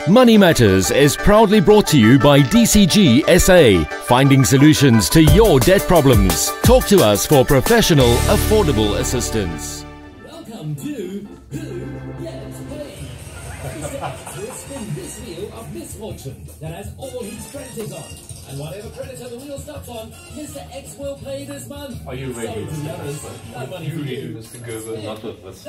Money Matters is proudly brought to you by DCG SA, finding solutions to your debt problems. Talk to us for professional, affordable assistance. Welcome to Who Gets Paid? Mr. X will spin this wheel of misfortune that has all his creditors on. And whatever creditor the wheel stops on, Mr. X will pay this month. Are you ready, Mr. X? No money You for ready, you. Mr. Gerber? Not with this.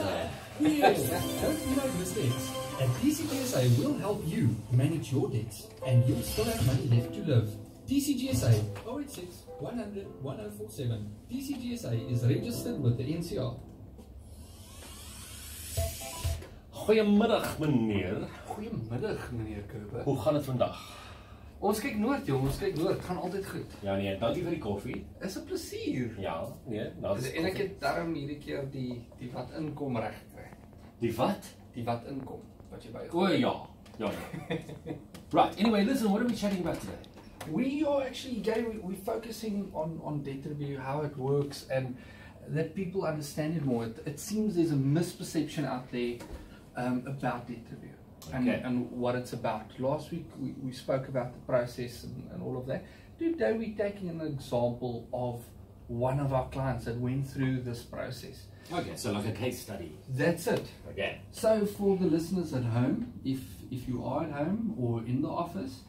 Wheel. Don't you know mistakes? And DCGSA will help you manage your debts and you'll still have money left to live. DCGSA 086 100 1047. DCGSA is registered with the NCR. Goeiemiddag, meneer. Goeiemiddag, meneer Gerber. Hoe gaan het vandag? Ons kyk noord, jong. Ons kyk noord. Gaan altyd goed. Ja, nee, dankie vir die koffie. Is 'n plesier. Ja, nee, dat is En ek het daarom hierdie keer die wat inkom reg gekry. Die wat? Die wat inkom wat jy by. O ja. Ja, ja. Right, anyway, listen, what are we chatting about today? We are actually we're focusing on debt review, how it works, and that people understand it more. It seems there's a misperception out there about debt review. And what it's about. Last week we spoke about the process and all of that. Today we're taking an example of one of our clients that went through this process. Okay, so like a case study. That's it. Okay. So for the listeners at home, if you are at home or in the office,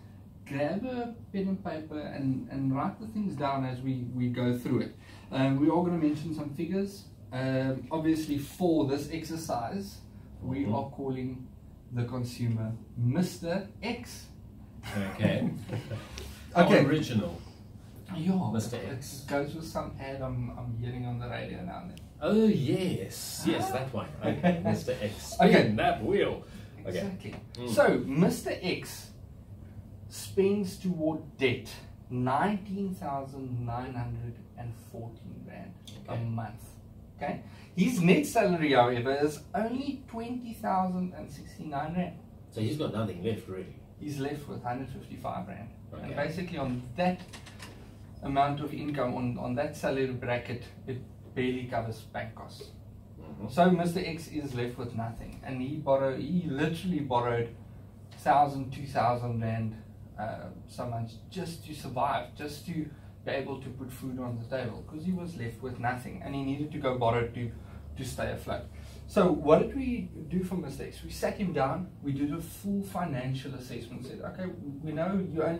grab a pen and paper and write the things down as we go through it. We are going to mention some figures. Obviously for this exercise, we are calling the consumer Mr. X. Okay. Okay. How original. Yeah, Mr. X. It goes with some ad I'm hearing on the radio now and then. Oh yes, yes, that one. Okay, Mr. X. Okay. Spin that wheel. Okay. Exactly. So Mr. X spends toward debt 19,914 rand a month. Okay. His net salary, however, is only 20,069 rand. So he's got nothing left really. He's left with 155 rand. Okay. And basically on that amount of income, on that salary bracket, it barely covers bank costs. So Mr. X is left with nothing, and he literally borrowed 1,000, 2,000 rand some months just to survive, just to be able to put food on the table, because he was left with nothing and he needed to go borrow to stay afloat. So what did we do for Mr. X? We sat him down, we did a full financial assessment, said, okay, we know you're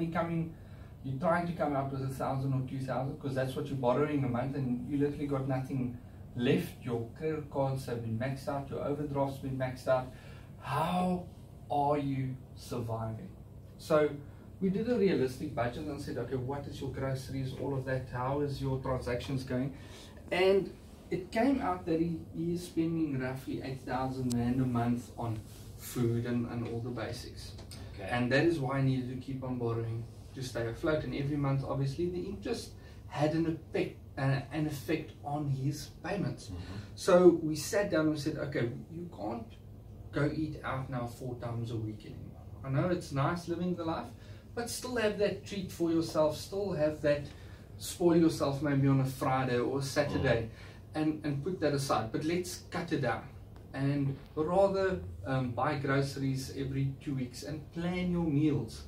trying to come out with 1,000 or 2,000 because that's what you're borrowing a month, and you literally got nothing left. Your credit cards have been maxed out, your overdraft's been maxed out. How are you surviving? So we did a realistic budget and said, okay, what is your groceries, all of that, how is your transactions going? And it came out that he is spending roughly 8,000 rand a month on food and all the basics. Okay. And that is why I needed to keep on borrowing to stay afloat. And every month, obviously, the interest had an effect on his payments. So we sat down and said, okay, you can't go eat out now 4 times a week anymore. I know it's nice living the life, but still have that treat for yourself, still have that spoil yourself maybe on a Friday or a Saturday, and put that aside. But let's cut it down and rather buy groceries every 2 weeks and plan your meals.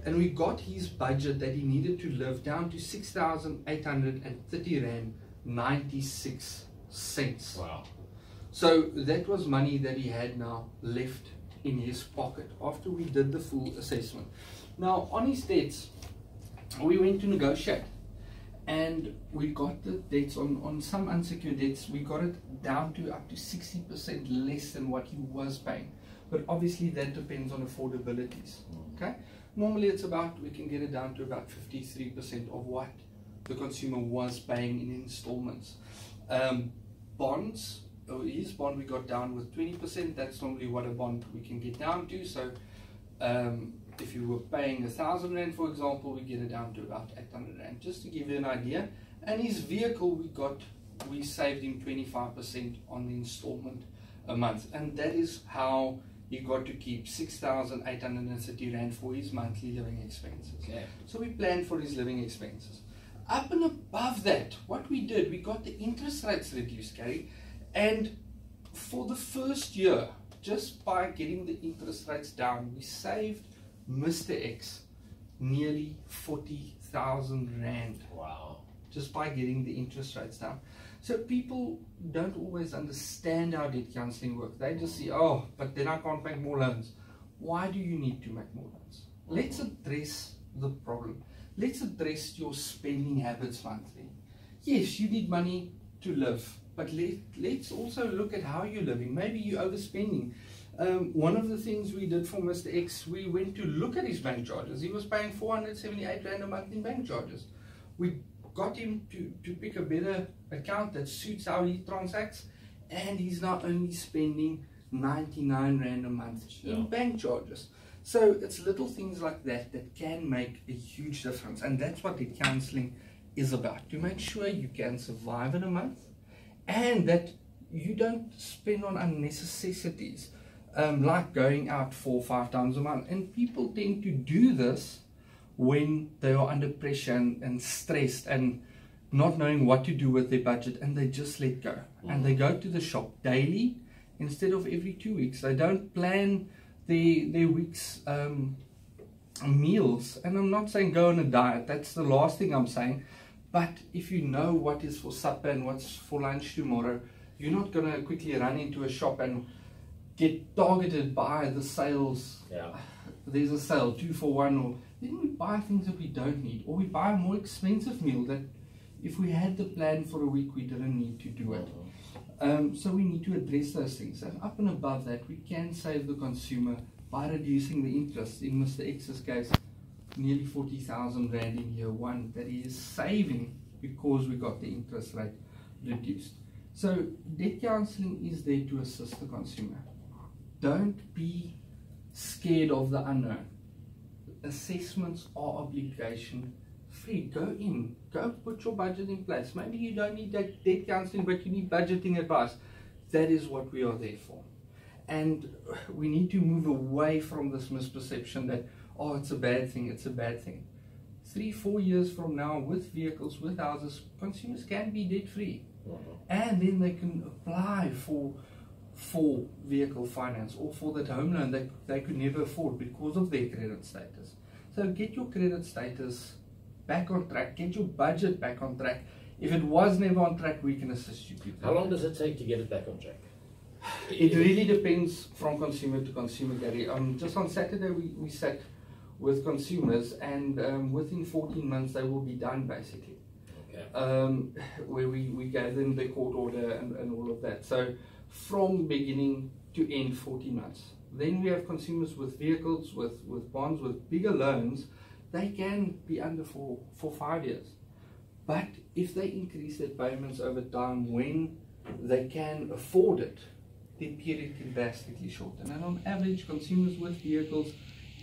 And we got his budget that he needed to live down to 6,830 rand 96 cents. Wow. So that was money that he had now left in his pocket after we did the full assessment. Now on his debts, we went to negotiate, and we got the debts on some unsecured debts, we got it down to up to 60% less than what he was paying. But obviously that depends on affordabilities. Okay, normally it's about, we can get it down to about 53% of what the consumer was paying in installments. Bonds, his bond we got down with 20%. That's normally what a bond we can get down to. So if you were paying 1,000 rand, for example, we get it down to about 800 rand, just to give you an idea. And his vehicle, we saved him 25% on the installment a month, and that is how he got to keep 6,830 rand for his monthly living expenses. Okay. So we planned for his living expenses. Up and above that, what we did, we got the interest rates reduced, Gary, and for the first year, just by getting the interest rates down, we saved Mr. X nearly 40,000 Rand. Wow. Just by getting the interest rates down. So people don't always understand how debt counseling works. They just see, oh, but then I can't make more loans. Why do you need to make more loans? Let's address the problem. Let's address your spending habits monthly. Yes, you need money to live, but let's also look at how you're living. Maybe you're overspending. One of the things we did for Mr. X, we went to look at his bank charges. He was paying 478 Rand a month in bank charges. We got him to pick a better account that suits how he transacts, and he's now only spending 99 Rand a month in bank charges. So it's little things like that that can make a huge difference, and that's what the counseling is about, to make sure you can survive in a month and that you don't spend on unnecessities, like going out 4 or 5 times a month. And people tend to do this when they are under pressure and stressed and not knowing what to do with their budget, and they just let go. And they go to the shop daily instead of every 2 weeks. They don't plan their week's meals. And I'm not saying go on a diet, that's the last thing I'm saying. But if you know what is for supper and what's for lunch tomorrow, you're not going to quickly run into a shop and get targeted by the sales. There's a sale, 2 for 1, or then we buy things that we don't need, or we buy a more expensive meal that if we had the plan for a week, we didn't need to do it. So we need to address those things. And up and above that, we can save the consumer by reducing the interest. In Mr. X's case, nearly 40,000 Rand in year 1 that he is saving because we got the interest rate reduced. So debt counseling is there to assist the consumer. Don't be scared of the unknown. Assessments are obligation free. Go in, go put your budget in place. Maybe you don't need that debt counseling, but you need budgeting advice. That is what we are there for. And we need to move away from this misperception that, oh, it's a bad thing, it's a bad thing. 3-4 years from now, with vehicles, with houses, consumers can be debt free. And then they can apply for vehicle finance or for that home loan that they could never afford because of their credit status. So get your credit status back on track, get your budget back on track. If it was never on track, we can assist you. How long does it take to get it back on track? It really depends from consumer to consumer, Gary. Just on Saturday we sat with consumers, and within 14 months they will be done basically. Where we gave them the court order and all of that. So from beginning to end, 14 months. Then we have consumers with vehicles, with bonds, with bigger loans. They can be under for 5 years. But if they increase their payments over time when they can afford it, their period can drastically shorten. And on average, consumers with vehicles,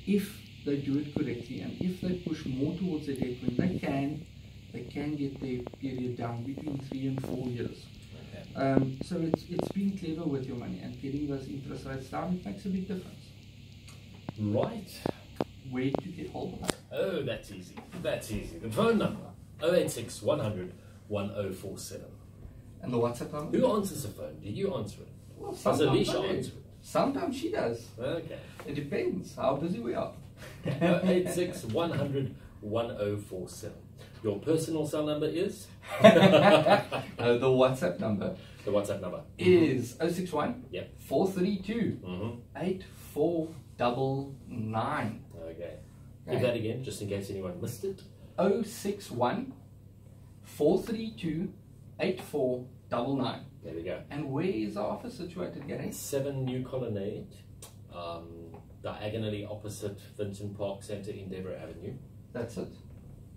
if they do it correctly and if they push more towards their debt when they can get their period down between 3 and 4 years. So it's being clever with your money and getting those interest rates down. It makes a big difference. Right. Where to get hold of it? Oh, that's easy. That's easy. The phone number, 086 100 1047. And the WhatsApp number? Who answers the phone? Do you answer it? Well, Does Alicia answer it? Sometimes she does. Okay. It depends how busy we are. 086 100 1047. Your personal cell number is? The WhatsApp number. The WhatsApp number is 061 Yep. 432 8499. Okay. Give that again, just in case anyone missed it. 061 432 8499. There we go. And where is our office situated, Gary? 7 New Colonnade, diagonally opposite Vincent Park Centre, Endeavour Avenue. That's it.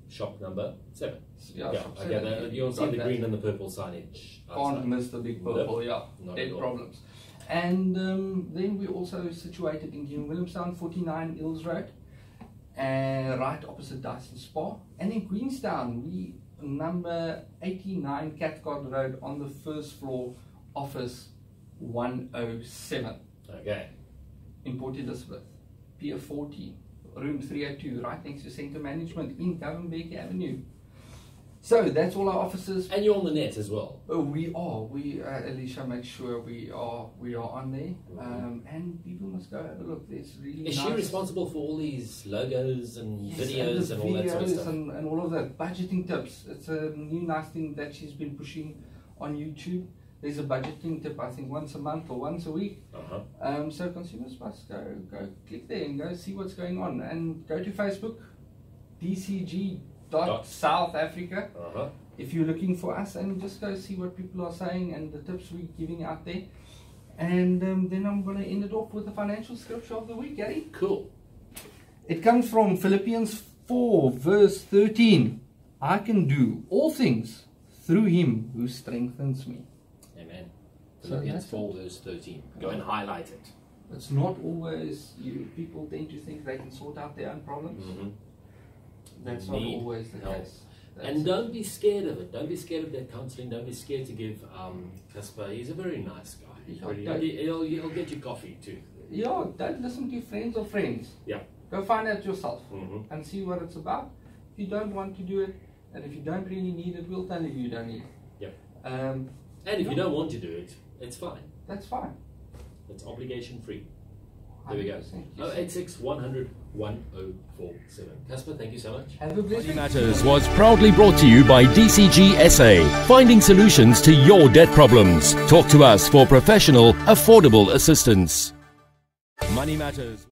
Shop number 7. Yeah, Okay, shop 7. you'll see the green and the purple signage outside. Can't miss the big purple, Nope. yeah. Not Dead at all. problems. And then we're also situated in Williamstown, 49 Ills Road, right opposite Dyson Spa. And in Queenstown, we number 89 Cathcart Road on the first floor, office 107. Okay. In Port Elizabeth, Pier 14, room 302, right next to Centre Management in Govenbeck Avenue. So that's all our offices. And you're on the net as well. Oh, we are. Alicia makes sure we are on there. And people must go have a look. There's really Is nice. she responsible for all these logos and Yes, videos and all that sort of stuff? and all of that. Budgeting tips. It's a new nice thing that she's been pushing on YouTube. There's a budgeting tip, I think, once a month or once a week. So consumers must go click there and go see what's going on. And go to Facebook, DCG.South Africa. If you're looking for us, and just go see what people are saying and the tips we're giving out there. And then I'm going to end it off with the financial scripture of the week, Gary. Cool. It comes from Philippians 4 verse 13. I can do all things through him who strengthens me. Amen. So Philippians that's 4 verse 13. Go and highlight it. It's not always, people tend to think they can sort out their own problems. That's not Need always the help. case. And don't be scared of it. Don't be scared of that counselling. Don't be scared to give Casper. He's a very nice guy. He'll get you coffee too. Yeah, don't listen to your friends or friends. Yeah. Go find out yourself and see what it's about. If you don't want to do it, and if you don't really need it, we'll tell you don't need it. Yep. And if you don't want to do it, it's fine. that's fine. It's obligation free. There we go. 100%. 086 100 1047. Casper, thank you so much. Have a blessed Money Matters was proudly brought to you by DCG SA, finding solutions to your debt problems. Talk to us for professional, affordable assistance. Money Matters.